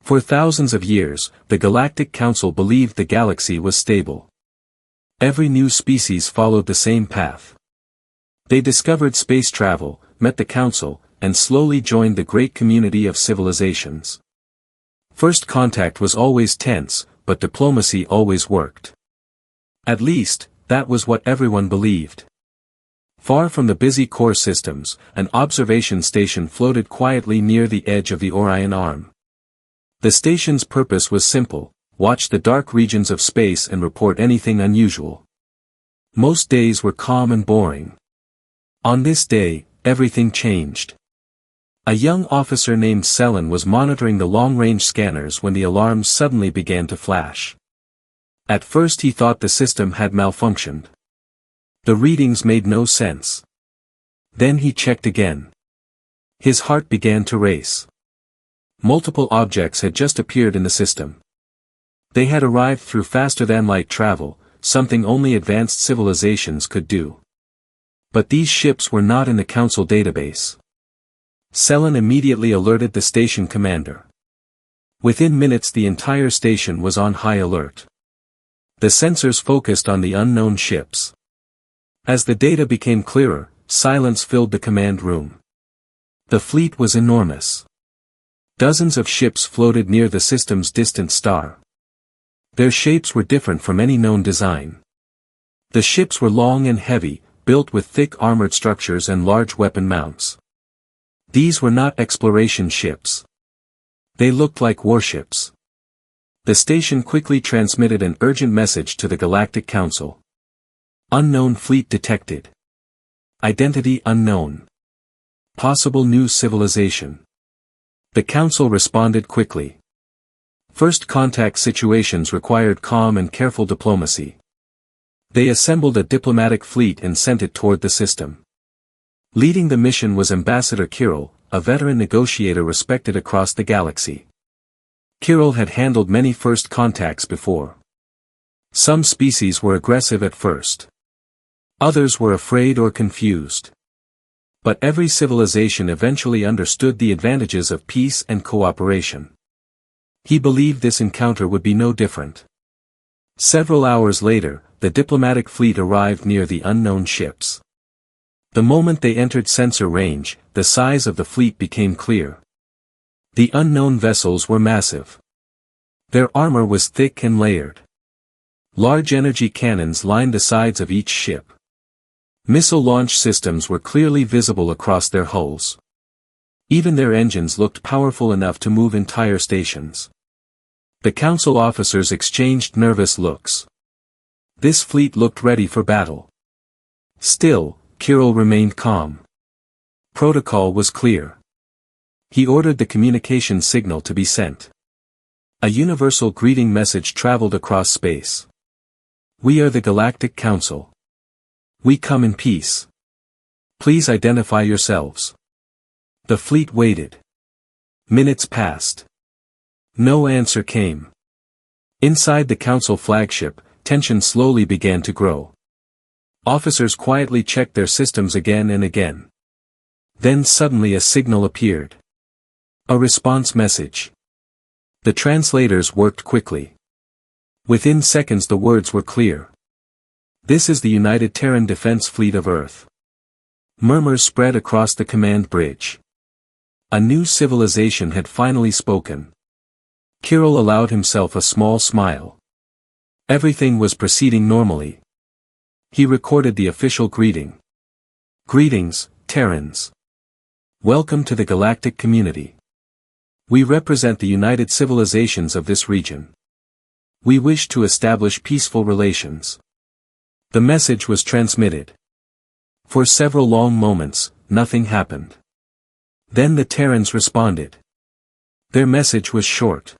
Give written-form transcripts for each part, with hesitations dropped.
For thousands of years, the Galactic Council believed the galaxy was stable. Every new species followed the same path. They discovered space travel, met the Council, and slowly joined the great community of civilizations. First contact was always tense, but diplomacy always worked. At least, that was what everyone believed. Far from the busy core systems, an observation station floated quietly near the edge of the Orion Arm. The station's purpose was simple: watch the dark regions of space and report anything unusual. Most days were calm and boring. On this day, everything changed. A young officer named Selen was monitoring the long-range scanners when the alarms suddenly began to flash. At first he thought the system had malfunctioned. The readings made no sense. Then he checked again. His heart began to race. Multiple objects had just appeared in the system. They had arrived through faster-than-light travel, something only advanced civilizations could do. But these ships were not in the Council database. Selen immediately alerted the station commander. Within minutes the entire station was on high alert. The sensors focused on the unknown ships. As the data became clearer, silence filled the command room. The fleet was enormous. Dozens of ships floated near the system's distant star. Their shapes were different from any known design. The ships were long and heavy, built with thick armored structures and large weapon mounts. These were not exploration ships. They looked like warships. The station quickly transmitted an urgent message to the Galactic Council. Unknown fleet detected. Identity unknown. Possible new civilization. The Council responded quickly. First contact situations required calm and careful diplomacy. They assembled a diplomatic fleet and sent it toward the system. Leading the mission was Ambassador Kirill, a veteran negotiator respected across the galaxy. Kirill had handled many first contacts before. Some species were aggressive at first. Others were afraid or confused. But every civilization eventually understood the advantages of peace and cooperation. He believed this encounter would be no different. Several hours later, the diplomatic fleet arrived near the unknown ships. The moment they entered sensor range, the size of the fleet became clear. The unknown vessels were massive. Their armor was thick and layered. Large energy cannons lined the sides of each ship. Missile launch systems were clearly visible across their hulls. Even their engines looked powerful enough to move entire stations. The Council officers exchanged nervous looks. This fleet looked ready for battle. Still, Kirill remained calm. Protocol was clear. He ordered the communication signal to be sent. A universal greeting message traveled across space. We are the Galactic Council. We come in peace. Please identify yourselves. The fleet waited. Minutes passed. No answer came. Inside the Council flagship, tension slowly began to grow. Officers quietly checked their systems again and again. Then suddenly a signal appeared. A response message. The translators worked quickly. Within seconds the words were clear. This is the United Terran Defense Fleet of Earth. Murmurs spread across the command bridge. A new civilization had finally spoken. Kirill allowed himself a small smile. Everything was proceeding normally. He recorded the official greeting. Greetings, Terrans. Welcome to the galactic community. We represent the united civilizations of this region. We wish to establish peaceful relations. The message was transmitted. For several long moments, nothing happened. Then the Terrans responded. Their message was short.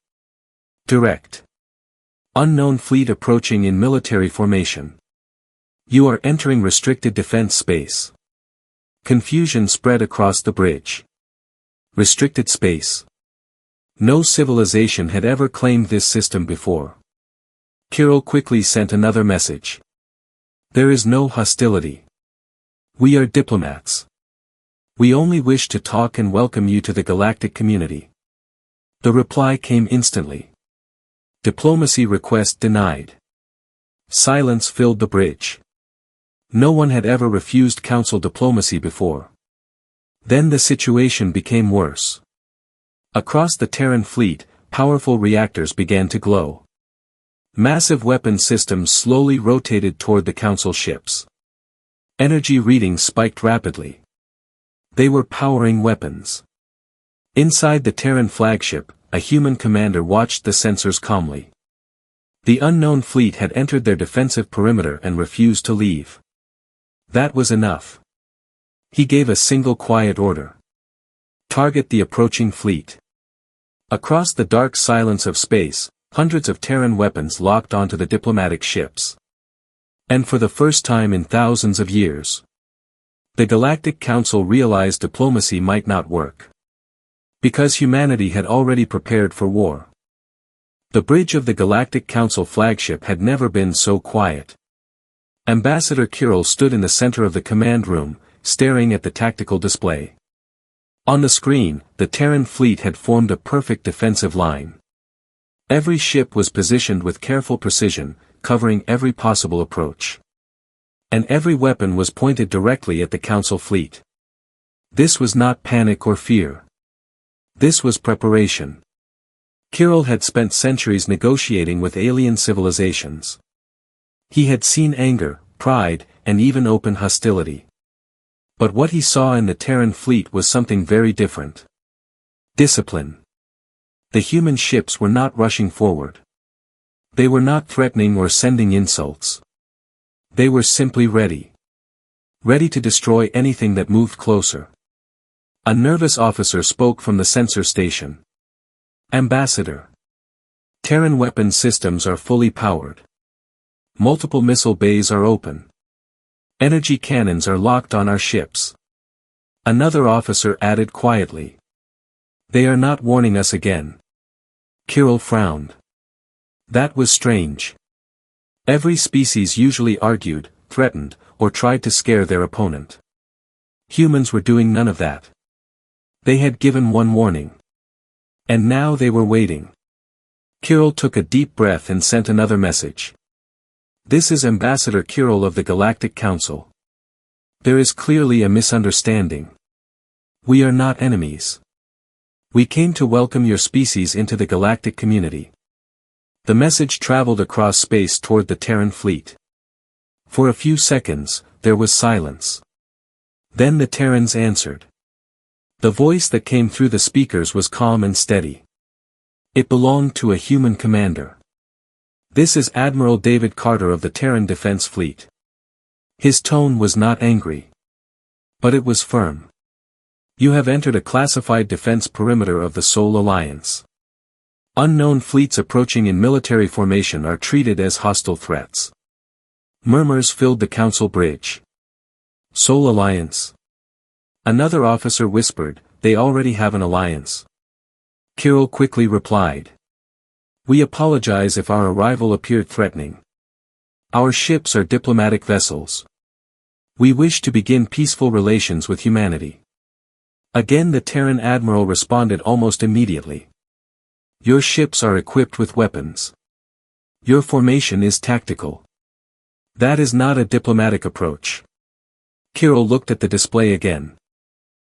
Direct. Unknown fleet approaching in military formation. You are entering restricted defense space. Confusion spread across the bridge. Restricted space. No civilization had ever claimed this system before. Kirill quickly sent another message. There is no hostility. We are diplomats. We only wish to talk and welcome you to the galactic community. The reply came instantly. Diplomacy request denied. Silence filled the bridge. No one had ever refused council diplomacy before. Then the situation became worse. Across the Terran fleet, powerful reactors began to glow. Massive weapon systems slowly rotated toward the council ships. Energy readings spiked rapidly. They were powering weapons. Inside the Terran flagship, a human commander watched the sensors calmly. The unknown fleet had entered their defensive perimeter and refused to leave. That was enough. He gave a single quiet order. Target the approaching fleet. Across the dark silence of space, hundreds of Terran weapons locked onto the diplomatic ships. And for the first time in thousands of years, the Galactic Council realized diplomacy might not work. Because humanity had already prepared for war. The bridge of the Galactic Council flagship had never been so quiet. Ambassador Kirill stood in the center of the command room, staring at the tactical display. On the screen, the Terran fleet had formed a perfect defensive line. Every ship was positioned with careful precision, covering every possible approach. And every weapon was pointed directly at the Council fleet. This was not panic or fear. This was preparation. Kirill had spent centuries negotiating with alien civilizations. He had seen anger, pride, and even open hostility. But what he saw in the Terran fleet was something very different. Discipline. The human ships were not rushing forward. They were not threatening or sending insults. They were simply ready. Ready to destroy anything that moved closer. A nervous officer spoke from the sensor station. Ambassador. Terran weapon systems are fully powered. Multiple missile bays are open. Energy cannons are locked on our ships. Another officer added quietly. They are not warning us again. Kirill frowned. That was strange. Every species usually argued, threatened, or tried to scare their opponent. Humans were doing none of that. They had given one warning. And now they were waiting. Kirill took a deep breath and sent another message. This is Ambassador Kirill of the Galactic Council. There is clearly a misunderstanding. We are not enemies. We came to welcome your species into the galactic community. The message traveled across space toward the Terran fleet. For a few seconds, there was silence. Then the Terrans answered. The voice that came through the speakers was calm and steady. It belonged to a human commander. This is Admiral David Carter of the Terran Defense Fleet. His tone was not angry. But it was firm. You have entered a classified defense perimeter of the Sol Alliance. Unknown fleets approaching in military formation are treated as hostile threats. Murmurs filled the council bridge. Sol Alliance. Another officer whispered, they already have an alliance. Kirill quickly replied. We apologize if our arrival appeared threatening. Our ships are diplomatic vessels. We wish to begin peaceful relations with humanity. Again the Terran admiral responded almost immediately. Your ships are equipped with weapons. Your formation is tactical. That is not a diplomatic approach. Kirill looked at the display again.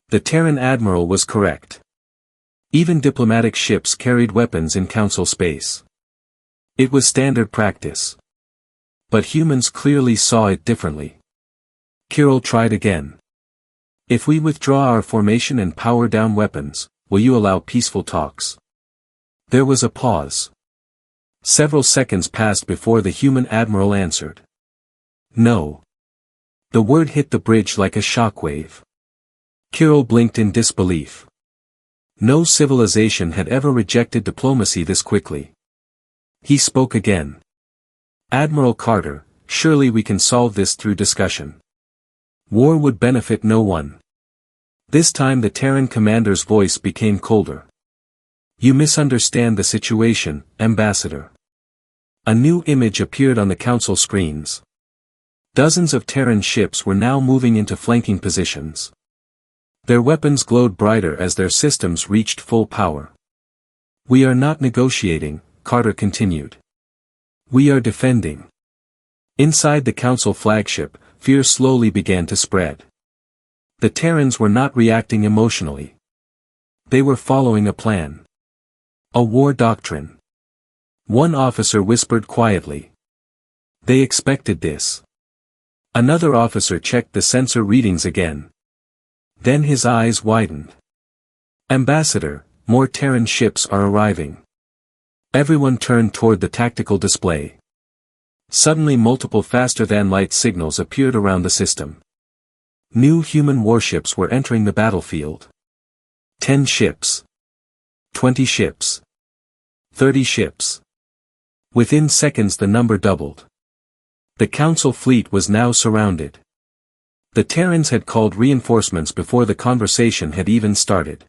The Terran admiral was correct. Even diplomatic ships carried weapons in council space. It was standard practice. But humans clearly saw it differently. Kirill tried again. If we withdraw our formation and power down weapons, will you allow peaceful talks? There was a pause. Several seconds passed before the human admiral answered. No. The word hit the bridge like a shockwave. Kirill blinked in disbelief. No civilization had ever rejected diplomacy this quickly. He spoke again. Admiral Carter, surely we can solve this through discussion. War would benefit no one. This time the Terran commander's voice became colder. You misunderstand the situation, Ambassador. A new image appeared on the council screens. Dozens of Terran ships were now moving into flanking positions. Their weapons glowed brighter as their systems reached full power. "We are not negotiating," Carter continued. "We are defending." Inside the Council flagship, fear slowly began to spread. The Terrans were not reacting emotionally. They were following a plan. A war doctrine. One officer whispered quietly. They expected this. Another officer checked the sensor readings again. Then his eyes widened. "Ambassador, more Terran ships are arriving." Everyone turned toward the tactical display. Suddenly multiple faster-than-light signals appeared around the system. New human warships were entering the battlefield. 10 ships. 20 ships. 30 ships. Within seconds the number doubled. The Council fleet was now surrounded. The Terrans had called reinforcements before the conversation had even started.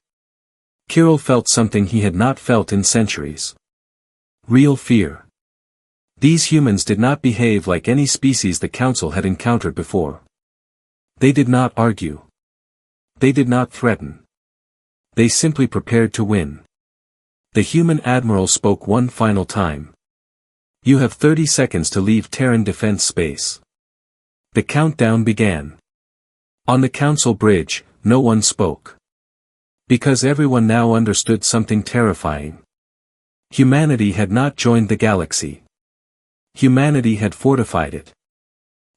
Kirill felt something he had not felt in centuries. Real fear. These humans did not behave like any species the Council had encountered before. They did not argue. They did not threaten. They simply prepared to win. The human admiral spoke one final time. "You have 30 seconds to leave Terran defense space." The countdown began. On the Council bridge, no one spoke. Because everyone now understood something terrifying. Humanity had not joined the galaxy. Humanity had fortified it.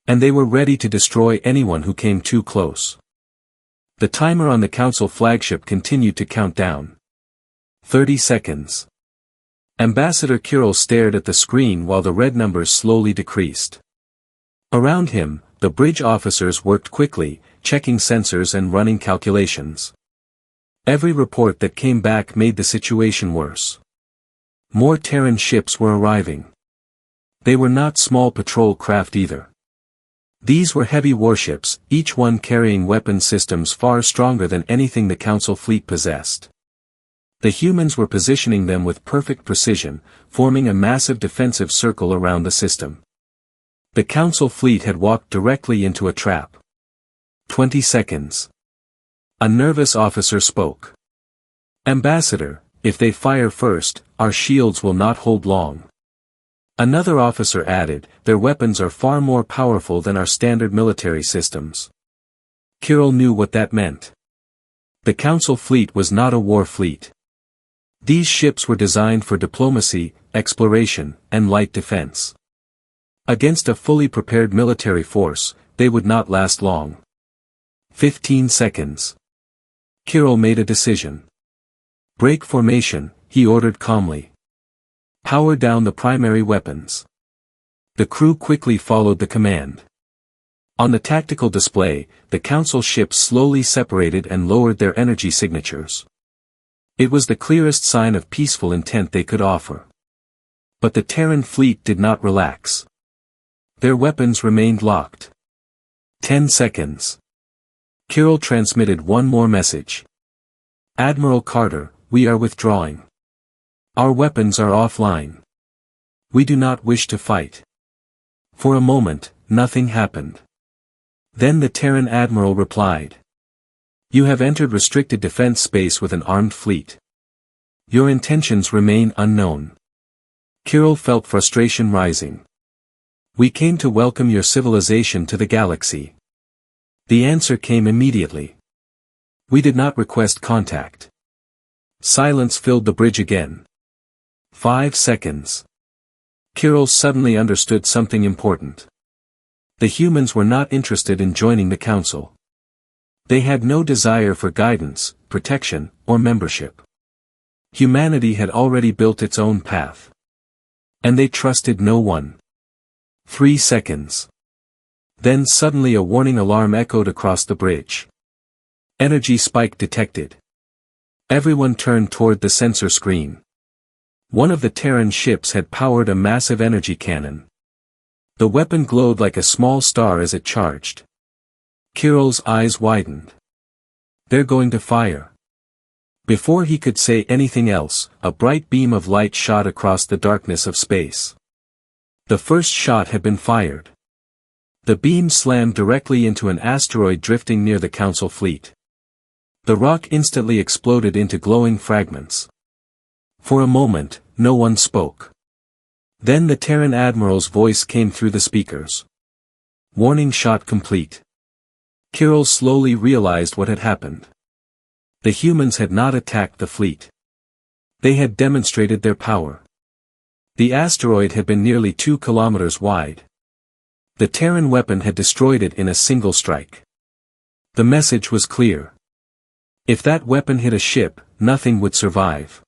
And they were ready to destroy anyone who came too close. The timer on the Council flagship continued to count down. 30 seconds. Ambassador Kirill stared at the screen while the red numbers slowly decreased. Around him, the bridge officers worked quickly, checking sensors and running calculations. Every report that came back made the situation worse. More Terran ships were arriving. They were not small patrol craft either. These were heavy warships, each one carrying weapon systems far stronger than anything the Council fleet possessed. The humans were positioning them with perfect precision, forming a massive defensive circle around the system. The Council fleet had walked directly into a trap. 20 seconds. A nervous officer spoke. "Ambassador, if they fire first, our shields will not hold long." Another officer added, "Their weapons are far more powerful than our standard military systems." Kirill knew what that meant. The Council fleet was not a war fleet. These ships were designed for diplomacy, exploration, and light defense. Against a fully prepared military force, they would not last long. 15 seconds. Kirill made a decision. "Break formation," he ordered calmly. "Power down the primary weapons." The crew quickly followed the command. On the tactical display, the Council ships slowly separated and lowered their energy signatures. It was the clearest sign of peaceful intent they could offer. But the Terran fleet did not relax. Their weapons remained locked. 10 seconds. Kirill transmitted one more message. "Admiral Carter, we are withdrawing. Our weapons are offline. We do not wish to fight." For a moment, nothing happened. Then the Terran admiral replied. "You have entered restricted defense space with an armed fleet. Your intentions remain unknown." Kirill felt frustration rising. "We came to welcome your civilization to the galaxy." The answer came immediately. "We did not request contact." Silence filled the bridge again. 5 seconds. Kirill suddenly understood something important. The humans were not interested in joining the Council. They had no desire for guidance, protection, or membership. Humanity had already built its own path. And they trusted no one. 3 seconds. Then suddenly a warning alarm echoed across the bridge. Energy spike detected. Everyone turned toward the sensor screen. One of the Terran ships had powered a massive energy cannon. The weapon glowed like a small star as it charged. Kirill's eyes widened. "They're going to fire." Before he could say anything else, a bright beam of light shot across the darkness of space. The first shot had been fired. The beam slammed directly into an asteroid drifting near the Council fleet. The rock instantly exploded into glowing fragments. For a moment, no one spoke. Then the Terran admiral's voice came through the speakers. Warning shot complete. Kirill slowly realized what had happened. The humans had not attacked the fleet. They had demonstrated their power. The asteroid had been nearly 2 kilometers wide. The Terran weapon had destroyed it in a single strike. The message was clear. If that weapon hit a ship, nothing would survive.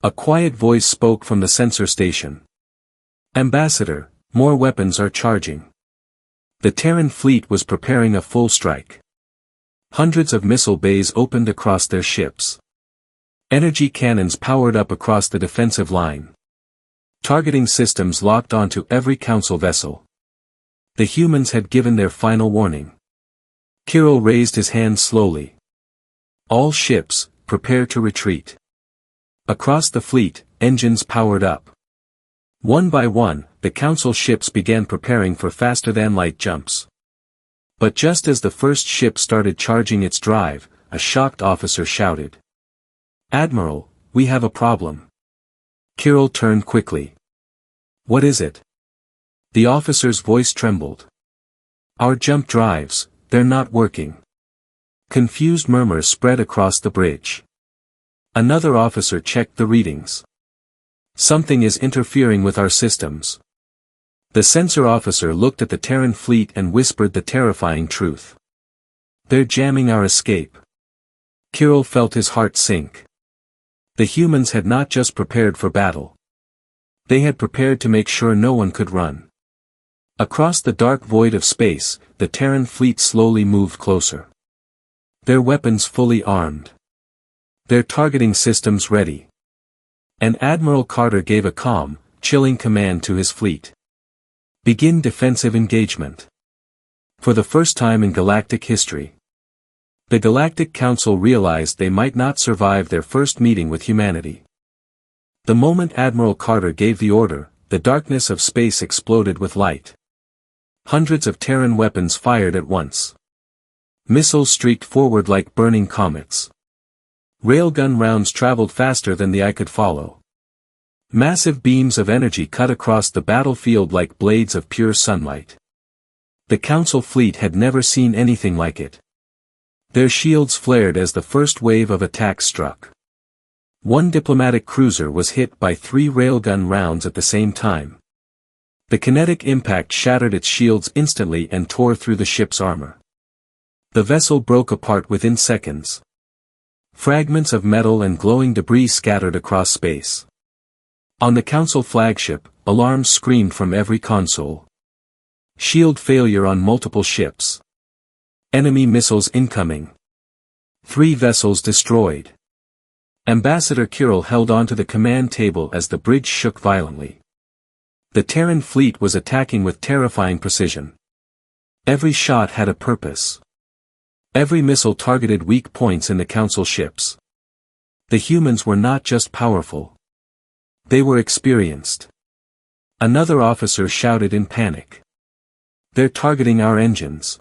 A quiet voice spoke from the sensor station. Ambassador, more weapons are charging. The Terran fleet was preparing a full strike. Hundreds of missile bays opened across their ships. Energy cannons powered up across the defensive line. Targeting systems locked onto every Council vessel. The humans had given their final warning. Kirill raised his hand slowly. All ships, prepare to retreat. Across the fleet, engines powered up. One by one, the Council ships began preparing for faster-than-light jumps. But just as the first ship started charging its drive, a shocked officer shouted. Admiral, we have a problem. Kirill turned quickly. What is it? The officer's voice trembled. Our jump drives, they're not working. Confused murmurs spread across the bridge. Another officer checked the readings. Something is interfering with our systems. The sensor officer looked at the Terran fleet and whispered the terrifying truth. They're jamming our escape. Kirill felt his heart sink. The humans had not just prepared for battle. They had prepared to make sure no one could run. Across the dark void of space, the Terran fleet slowly moved closer. Their weapons fully armed. Their targeting systems ready. And Admiral Carter gave a calm, chilling command to his fleet. Begin defensive engagement. For the first time in galactic history, the Galactic Council realized they might not survive their first meeting with humanity. The moment Admiral Carter gave the order, the darkness of space exploded with light. Hundreds of Terran weapons fired at once. Missiles streaked forward like burning comets. Railgun rounds traveled faster than the eye could follow. Massive beams of energy cut across the battlefield like blades of pure sunlight. The Council fleet had never seen anything like it. Their shields flared as the first wave of attacks struck. One diplomatic cruiser was hit by 3 railgun rounds at the same time. The kinetic impact shattered its shields instantly and tore through the ship's armor. The vessel broke apart within seconds. Fragments of metal and glowing debris scattered across space. On the Council flagship, alarms screamed from every console. Shield failure on multiple ships. Enemy missiles incoming. 3 vessels destroyed. Ambassador Kirill held onto the command table as the bridge shook violently. The Terran fleet was attacking with terrifying precision. Every shot had a purpose. Every missile targeted weak points in the Council ships. The humans were not just powerful. They were experienced. Another officer shouted in panic. They're targeting our engines.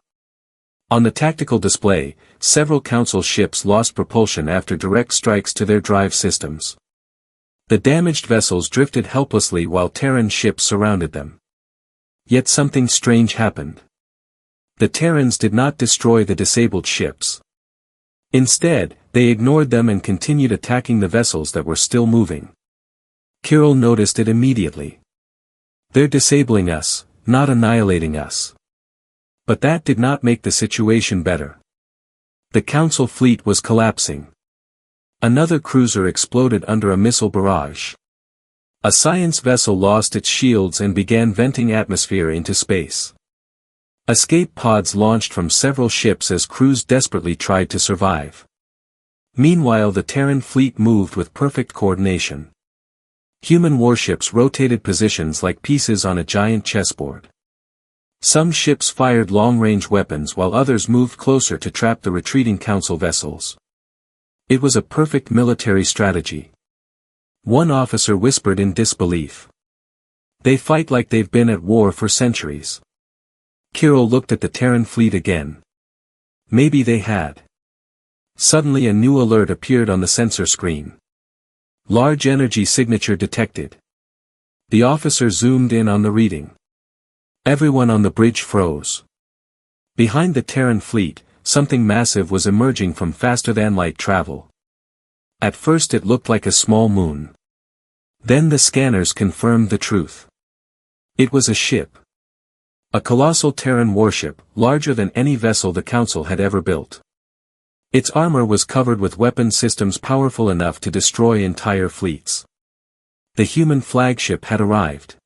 On the tactical display, several Council ships lost propulsion after direct strikes to their drive systems. The damaged vessels drifted helplessly while Terran ships surrounded them. Yet something strange happened. The Terrans did not destroy the disabled ships. Instead, they ignored them and continued attacking the vessels that were still moving. Kirill noticed it immediately. They're disabling us, not annihilating us. But that did not make the situation better. The Council fleet was collapsing. Another cruiser exploded under a missile barrage. A science vessel lost its shields and began venting atmosphere into space. Escape pods launched from several ships as crews desperately tried to survive. Meanwhile, the Terran fleet moved with perfect coordination. Human warships rotated positions like pieces on a giant chessboard. Some ships fired long-range weapons while others moved closer to trap the retreating Council vessels. It was a perfect military strategy. One officer whispered in disbelief. They fight like they've been at war for centuries. Kirill looked at the Terran fleet again. Maybe they had. Suddenly a new alert appeared on the sensor screen. Large energy signature detected. The officer zoomed in on the reading. Everyone on the bridge froze. Behind the Terran fleet, something massive was emerging from faster-than-light travel. At first it looked like a small moon. Then the scanners confirmed the truth. It was a ship. A colossal Terran warship, larger than any vessel the Council had ever built. Its armor was covered with weapon systems powerful enough to destroy entire fleets. The human flagship had arrived.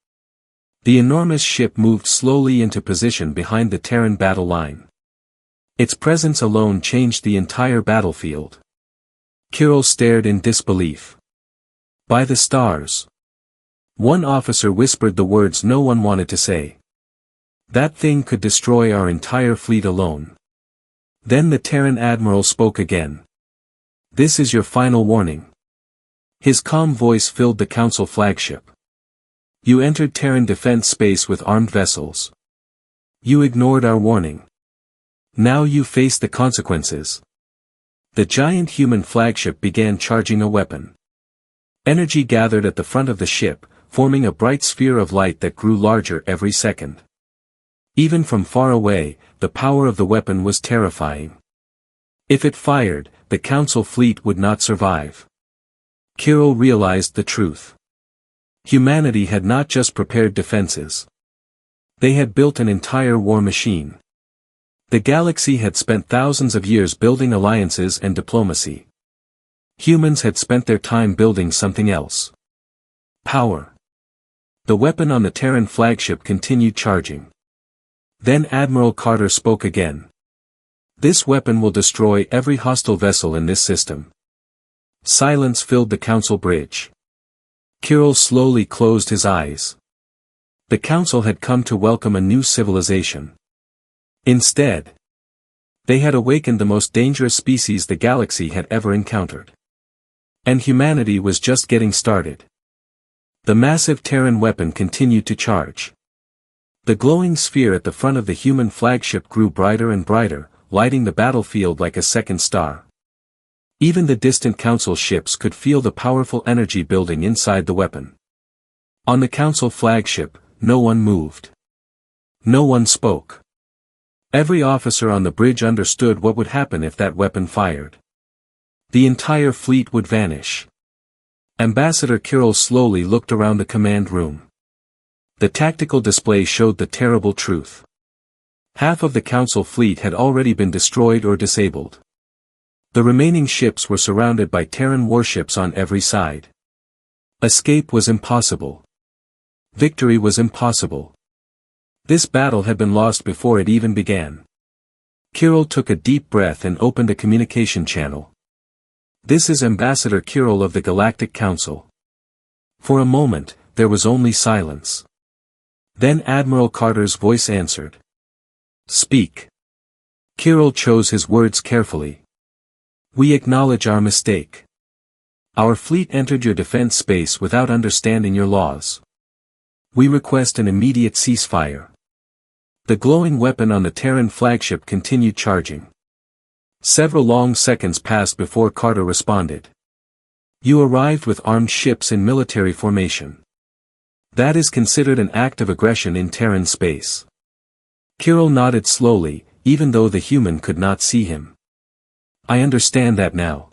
The enormous ship moved slowly into position behind the Terran battle line. Its presence alone changed the entire battlefield. Kirill stared in disbelief. By the stars. One officer whispered the words no one wanted to say. That thing could destroy our entire fleet alone. Then the Terran admiral spoke again. This is your final warning. His calm voice filled the Council flagship. You entered Terran defense space with armed vessels. You ignored our warning. Now you face the consequences. The giant human flagship began charging a weapon. Energy gathered at the front of the ship, forming a bright sphere of light that grew larger every second. Even from far away, the power of the weapon was terrifying. If it fired, the Council fleet would not survive. Kirill realized the truth. Humanity had not just prepared defenses. They had built an entire war machine. The galaxy had spent thousands of years building alliances and diplomacy. Humans had spent their time building something else. Power. The weapon on the Terran flagship continued charging. Then Admiral Carter spoke again. This weapon will destroy every hostile vessel in this system. Silence filled the Council bridge. Kirill slowly closed his eyes. The Council had come to welcome a new civilization. Instead, they had awakened the most dangerous species the galaxy had ever encountered. And humanity was just getting started. The massive Terran weapon continued to charge. The glowing sphere at the front of the human flagship grew brighter and brighter, lighting the battlefield like a second star. Even the distant Council ships could feel the powerful energy building inside the weapon. On the Council flagship, no one moved. No one spoke. Every officer on the bridge understood what would happen if that weapon fired. The entire fleet would vanish. Ambassador Kirill slowly looked around the command room. The tactical display showed the terrible truth. Half of the Council fleet had already been destroyed or disabled. The remaining ships were surrounded by Terran warships on every side. Escape was impossible. Victory was impossible. This battle had been lost before it even began. Kirill took a deep breath and opened a communication channel. This is Ambassador Kirill of the Galactic Council. For a moment, there was only silence. Then Admiral Carter's voice answered. Speak. Kirill chose his words carefully. We acknowledge our mistake. Our fleet entered your defense space without understanding your laws. We request an immediate ceasefire. The glowing weapon on the Terran flagship continued charging. Several long seconds passed before Carter responded. You arrived with armed ships in military formation. That is considered an act of aggression in Terran space. Kirill nodded slowly, even though the human could not see him. I understand that now.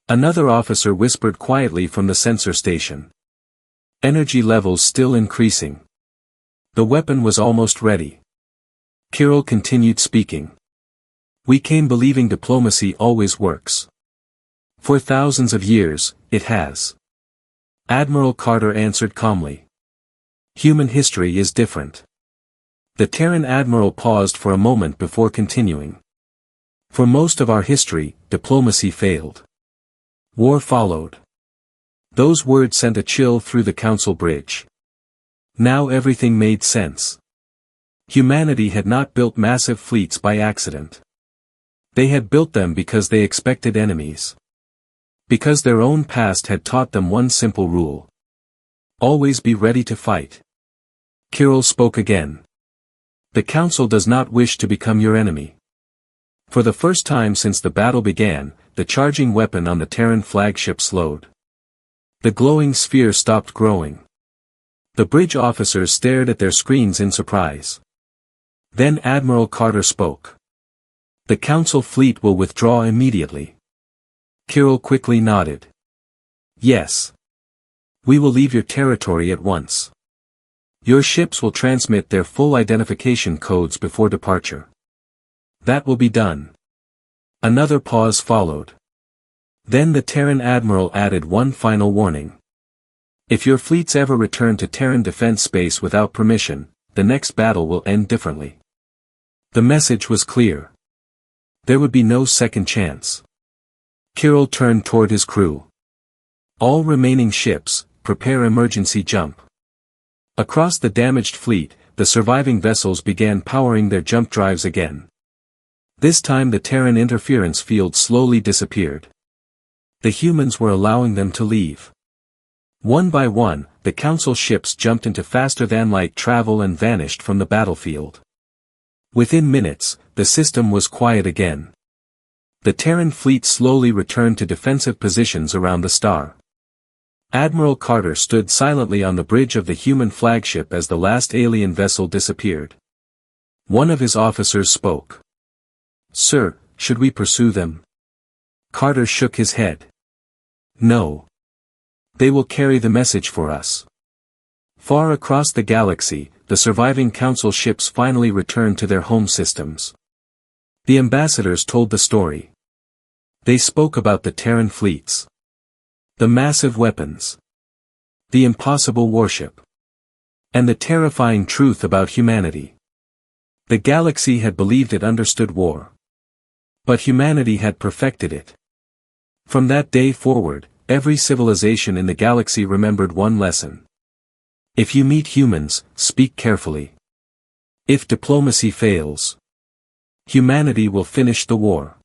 Another officer whispered quietly from the sensor station. Energy levels still increasing. The weapon was almost ready. Kirill continued speaking. We came believing diplomacy always works. For thousands of years, it has. Admiral Carter answered calmly. Human history is different. The Terran admiral paused for a moment before continuing. For most of our history, diplomacy failed. War followed. Those words sent a chill through the Council bridge. Now everything made sense. Humanity had not built massive fleets by accident. They had built them because they expected enemies. Because their own past had taught them one simple rule. Always be ready to fight. Kirill spoke again. The Council does not wish to become your enemy. For the first time since the battle began, the charging weapon on the Terran flagship slowed. The glowing sphere stopped growing. The bridge officers stared at their screens in surprise. Then Admiral Carter spoke. The Council fleet will withdraw immediately. Kirill quickly nodded. Yes. We will leave your territory at once. Your ships will transmit their full identification codes before departure. That will be done. Another pause followed. Then the Terran Admiral added one final warning. If your fleets ever return to Terran defense space without permission, the next battle will end differently. The message was clear. There would be no second chance. Kirill turned toward his crew. All remaining ships, prepare emergency jump. Across the damaged fleet, the surviving vessels began powering their jump drives again. This time the Terran interference field slowly disappeared. The humans were allowing them to leave. One by one, the Council ships jumped into faster-than-light travel and vanished from the battlefield. Within minutes, the system was quiet again. The Terran fleet slowly returned to defensive positions around the star. Admiral Carter stood silently on the bridge of the human flagship as the last alien vessel disappeared. One of his officers spoke. "Sir, should we pursue them?" Carter shook his head. "No. They will carry the message for us." Far across the galaxy, the surviving Council ships finally returned to their home systems. The ambassadors told the story. They spoke about the Terran fleets. The massive weapons. The impossible warship. And the terrifying truth about humanity. The galaxy had believed it understood war. But humanity had perfected it. From that day forward, every civilization in the galaxy remembered one lesson. If you meet humans, speak carefully. If diplomacy fails, humanity will finish the war.